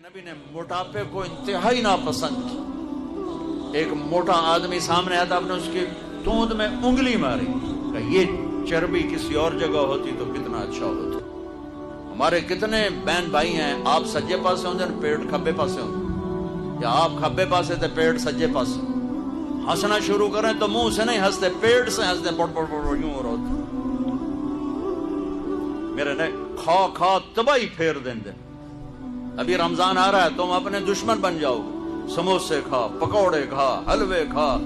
नबी ने मोटापे को इंतहाई नापसंद की। एक मोटा आदमी सामने आया था, आपने उसकी तूंद में उंगली मारी, कि ये चर्बी किसी और जगह होती तो कितना अच्छा होता। हमारे कितने बहन भाई हैं, आप सज्जे पासे होंगे पेट खब्बे पासे होंगे, या आप खब्बे पासे थे पेट सज्जे पासे। हंसना शुरू करें तो मुंह से नहीं हंसते, पेट से हंसते, पड़ पड़ पड़ यूं हो रहा। मेरे ने खा खा तबाही फेर देंगे। अभी रमजान आ रहा है, तुम अपने दुश्मन बन जाओगे। समोसे खा, पकौड़े खा, हलवे खा,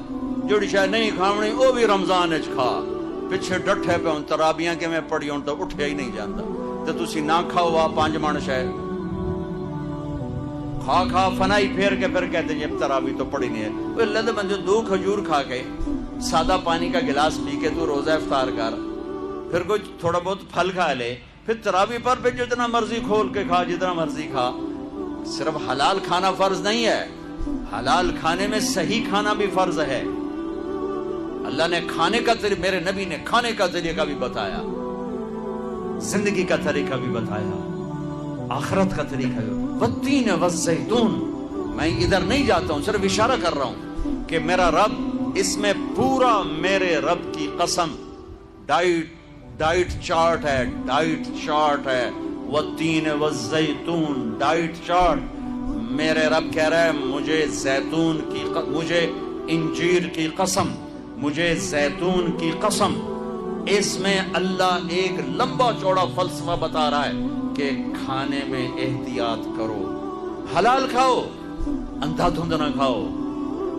जोड़ी शायद नहीं खावनी वो भी रमजान खा। पिछे डठे पे तराबियां के मैं पड़ी तो उठे ही नहीं जाता। तो तुसी ना खाओ वा पांच मानस है, खा खा फनाई फेर के फिर कहते हैं तराबी तो पड़ी नहीं है। वो लद बंदे दो खजूर खा के सादा पानी का गिलास पी के तू रोजा इफ्तार कर, फिर कुछ थोड़ा बहुत फल खा ले, फिर तराबी पर भी जितना मर्जी खोल के खा, जितना मर्जी खा। सिर्फ हलाल खाना फर्ज नहीं है, हलाल खाने में सही खाना भी फर्ज है। अल्लाह ने खाने का तरीका, मेरे नबी ने खाने का तरीका भी बताया, जिंदगी का तरीका भी बताया, आखिरत का तरीका भी। वत्तीन वज़ैतून, मैं इधर नहीं जाता हूं, सिर्फ इशारा कर रहा हूं कि मेरा रब, इसमें पूरा मेरे रब की कसम, डाइट चार्ट है, डाइट चार्ट है। वत्तीन वज़ैतून डाइट चार्ट। मेरे रब कह रहा है मुझे जैतून की, मुझे इंजीर की कसम, मुझे जैतून की कसम। इसमें अल्लाह एक लंबा चौड़ा फलसफा बता रहा है कि खाने में एहतियात करो, हलाल खाओ, अंधाधुंध ना खाओ।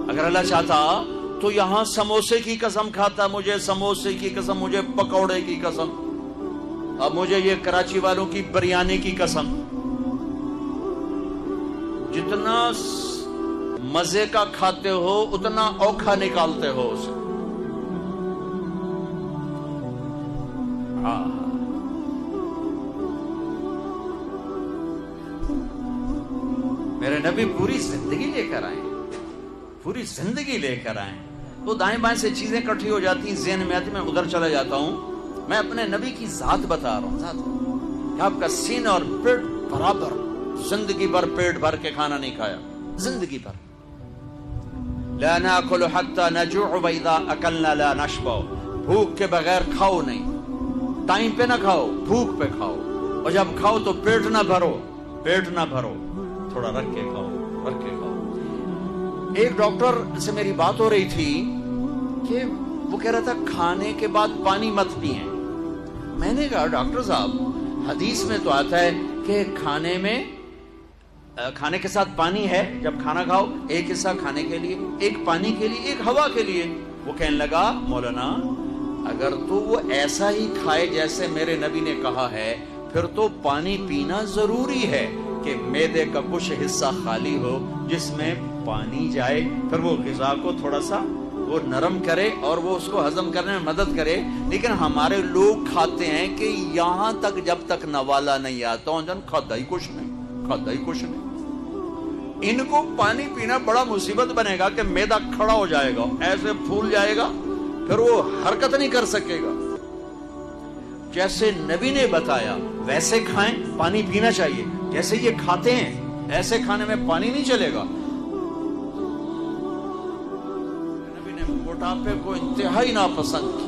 अगर अल्लाह चाहता तो यहां समोसे की कसम खाता, मुझे समोसे की कसम, मुझे पकौड़े की कसम, अब मुझे ये कराची वालों की बिरयानी की कसम। जितना मजे का खाते हो उतना औखा निकालते हो उसे। मेरे नबी पूरी जिंदगी लेकर आए, पूरी जिंदगी लेकर आए। वो दाएं बाएं से चीजें इकट्ठी हो जाती हैं, ज़हन में आती, मैं उधर चला जाता हूं। मैं अपने नबी की जात बता रहा हूं, जात। आपका सीना और पेट बराबर, जिंदगी भर पेट भर के खाना नहीं खाया, जिंदगी भर। ला नाकुलु हत्ता नजूअ व इज़ा अकलना ला नशबअ। भूख के बगैर खाओ नहीं, टाइम पे ना खाओ, भूख पे खाओ। और जब खाओ तो पेट ना भरो, पेट ना भरो, थोड़ा रख के खाओ, रख के खाओ। एक डॉक्टर से मेरी बात हो रही थी कि वो कह रहा था खाने के बाद पानी मत पिए। मैंने कहा डॉक्टर साहब, हदीस में तो आता है कि खाने के साथ पानी है, जब खाना खाओ एक हिस्सा खाने के लिए, एक पानी के लिए, एक हवा के लिए। वो कहने लगा मौलाना, अगर तो वो ऐसा ही खाए जैसे मेरे नबी ने कहा है, फिर तो पानी पीना जरूरी है कि मैदे का कुछ हिस्सा खाली हो जिसमें पानी जाए, फिर वो ग़िज़ा को थोड़ा सा वो नरम करे और वो उसको हजम करने में मदद करे। लेकिन हमारे लोग खाते हैं कि यहां तक जब तक नवाला नहीं आता जन खाता ही कुछ नहीं, खाता ही कुछ नहीं। इनको पानी पीना बड़ा मुसीबत बनेगा कि मैदा खड़ा हो जाएगा, ऐसे फूल जाएगा, फिर वो हरकत नहीं कर सकेगा। जैसे नबी ने बताया वैसे खाएं, पानी पीना चाहिए। जैसे ये खाते हैं ऐसे खाने में पानी नहीं चलेगा। नबी ने मोटापे को इंतहाई नापसंद की।